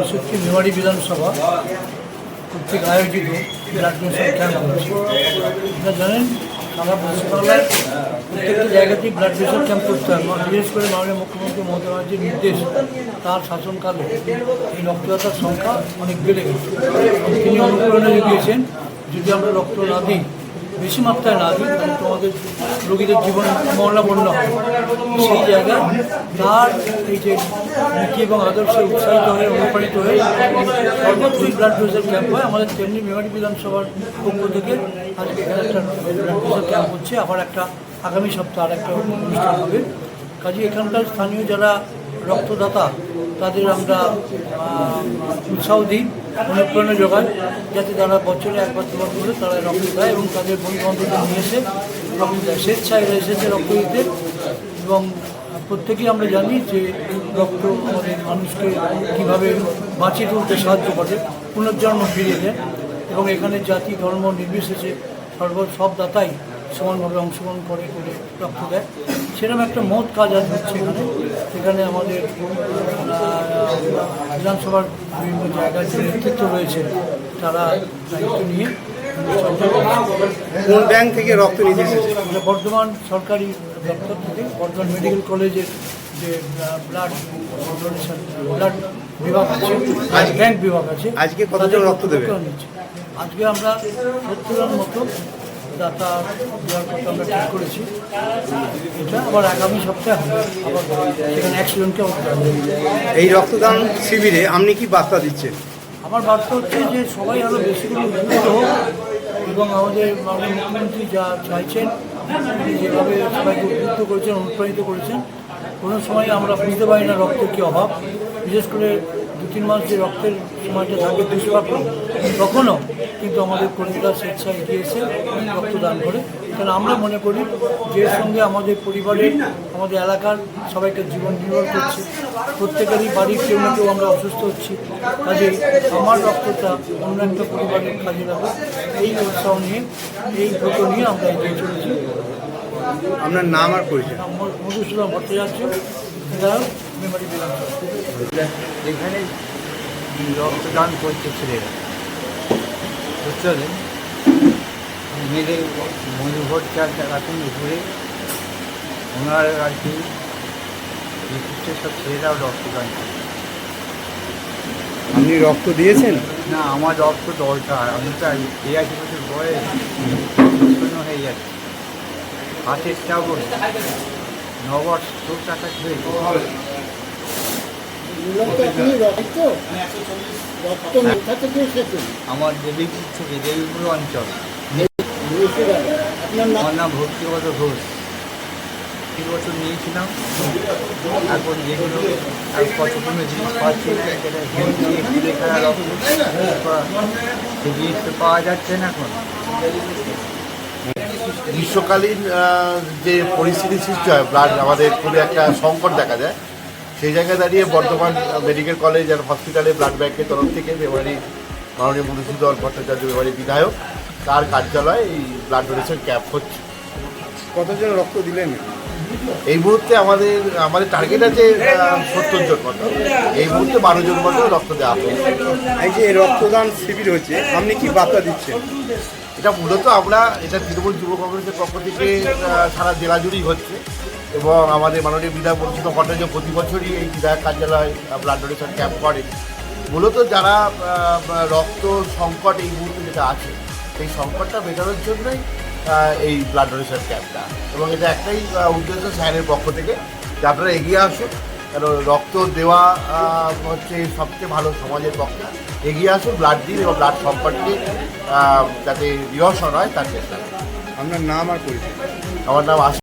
বাষট্টি মেমারি বিধানসভা কর্তৃক আয়োজিত ব্লাড ডোনেশন ক্যাম্প হচ্ছে। আপনারা জানেন আমরা পশ্চিমবাংলার প্রত্যেকটি জায়গাতেই ব্লাড ডোনেশন ক্যাম্প করতে হয়। বিশেষ করে মাননীয় মুখ্যমন্ত্রী মমতা ব্যানার্জির নির্দেশ, তার শাসনকালে এই রক্তদাতার সংখ্যা অনেক বেড়ে গেছে এবং তিনি অনুপ্রেরণা জুগিয়েছেন যদি আমরা রক্ত না দিই, বেশি মাত্রায় না দিই, তাহলে তোমাদের রোগীদের জীবন মরণাপন্ন হয়। সেই জায়গায় তার এই যে নীতি এবং আদর্শে উৎসাহিত হয়ে অনুপ্রাণিত হয়ে সর্বত্রই ব্লাড ডোনেশন ক্যাম্প হয়। আমাদের তেমনি মেমারি বিধানসভার পক্ষ থেকে আজকে এখানে একটা ব্লাড ডোনেশন ক্যাম্প হচ্ছে, আবার একটা আগামী সপ্তাহে আর একটা অনুষ্ঠান হবে। কাজে এখানকার স্থানীয় যারা রক্তদাতা তাদের আমরা উৎসাহ দিই, অনুপ্রেরণা যোগাই, যাতে তারা বছরে একবার দুবার করে তারা রক্ত দেয় এবং তাদের বন্ধুবান্ধবদের নিয়ে এসে রক্ত দেয়। স্বেচ্ছায় এসেছে রক্ত দিতে এবং প্রত্যেকেই আমরা জানি যে রক্ত আমাদের মানুষকে কীভাবে বাঁচিয়ে তুলতে সাহায্য করে, পুনর্জন্ম ফিরিয়ে দেয় এবং এখানে জাতি ধর্ম নির্বিশেষে সব দাতাই সমানভাবে অংশগ্রহণ করে রক্ত দেয়। সেরকম একটা মহৎ কাজ আজ হচ্ছে এখানে। এখানে আমাদের বিধানসভার বিভিন্ন জায়গায় যে নেতৃত্ব রয়েছে তারা দায়িত্ব নিয়ে কোন ব্যাংক থেকে রক্ত নিতে এসেছে? বর্ধমান সরকারি দপ্তর থেকে বর্ধমান মেডিকেল কলেজের যে ব্লাড ডোনেশন ব্লাড বিভাগ আছে, ব্যাংক বিভাগ আছে। আজকে কতজন রক্ত দেবে? আজকে আমরা 70 জন মতো দাতা দেওয়ার কথা আমরা ঠিক করেছি। এটা আবার আগামী সপ্তাহে হবে, আবার সেখানে 100 জনকে এই রক্তদান শিবিরে আপনি কি বার্তা দিচ্ছেন? আমার বার্তা হচ্ছে যে সবাই আরও বেশি করে উদ্বুদ্ধ হোক এবং আমাদের মাননীয় মুখ্যমন্ত্রী যা চাইছেন, তিনি যেভাবে সবাইকে উদ্বুদ্ধ করেছেন, অনুপ্রাণিত করেছেন। কোনো সময় আমরা বুঝতে পারি না রক্তের কী অভাব, বিশেষ করে 2-3 মাস যে রক্তের সময়টা থাকে দুষ্প্রাপ্য, তখনও কিন্তু আমাদের কর্মীরা স্বেচ্ছায় এগিয়ে এসে রক্তদান করে। কারণ আমরা মনে করি যে এর সঙ্গে আমাদের পরিবারের, আমাদের এলাকার সবাইকে জীবন নির্ভর করছে, প্রত্যেকেরই বাড়ির কেউ না কেউ আমরা অসুস্থ হচ্ছি। কাজে আমার রক্তটা অন্য একটা পরিবারের কাজে লাগে, এই উৎসাহ নিয়ে, এই ব্রত নিয়ে আমরা এগিয়ে চলেছি। আপনার নাম আর পরিচয়? মধুসূদন ভট্টাচার্য, মেমারি বিধানসভা। এখানে রক্তদান করছে ছেলেরা, বুঝতে পারলেন? মেয়েদের মধু ভট্টাচার্য এখন ঘুরে ওনার আর কি সব ছেলেরাও রক্তদান করে। আপনি রক্ত দিয়েছেন? না, আমার রক্ত দরকার। আমি তো 83 বছর বয়স, শূন্য হয়ে যাচ্ছে। হাতের চাপ নগদ 100 টাকা খেয়েছে। আমার দেবীপুর থেকে, দেবীপুর অঞ্চল। আমার নাম ভক্তিগত ঘোষ। 3 বছর নিয়েছিলাম। এখন যেগুলো কতগুলো জিনিস পাচ্ছি না, সেটা সেই জিনিস তো পাওয়া যাচ্ছে না এখন। গ্রীষ্মকালীন যে পরিস্থিতি সৃষ্টি হয়, ব্লাড আমাদের খুবই একটা সংকট দেখা যায়। সেই জায়গায় দাঁড়িয়ে বর্ধমান মেডিকেল কলেজ আর হসপিটালে ব্লাড ব্যাংকের তরফ থেকে মেমারি মাননীয় মধুসূদন ভট্টাচার্য মেমারি বিধায়ক, তার কার্যালয়ে এই ব্লাড ডোনেশন ক্যাম্প হচ্ছে। কতজন রক্ত দিলেন? এই মুহূর্তে আমাদের টার্গেট আছে 70 জন মতো। এই মুহূর্তে 12 জন মতো রক্ত দেওয়া হবে। এই যে রক্তদান শিবির হচ্ছে, আপনি কি বার্তা দিচ্ছেন? এটা মূলত এটা তৃণমূল যুব কংগ্রেসের পক্ষ থেকে সারা জেলা জুড়েই হচ্ছে এবং আমাদের মাননীয় বিধায়ক মধুসূদন ভট্টাচার্য প্রতি বছরই এই বিধায়ক কার্যালয় ব্লাড ডোনেশন ক্যাম্প করে। মূলত যারা রক্ত সংকট এই মুহূর্তে যেটা আছে, সেই সংকটটা মেটানোর জন্যই এই ব্লাড ডোনেশন ক্যাম্পটা, এবং এটা একটাই উদ্দেশ্য স্যারের পক্ষ থেকে যে আপনারা এগিয়ে আসুন। কারণ রক্ত দেওয়া হচ্ছে সবচেয়ে ভালো সমাজের পক্ষে। এগিয়ে আসুন, ব্লাড দিন এবং ব্লাড সংকটকে যাতে নিরসন হয় তার চেষ্টা। আপনার নাম আর পরিচয়? আমার নাম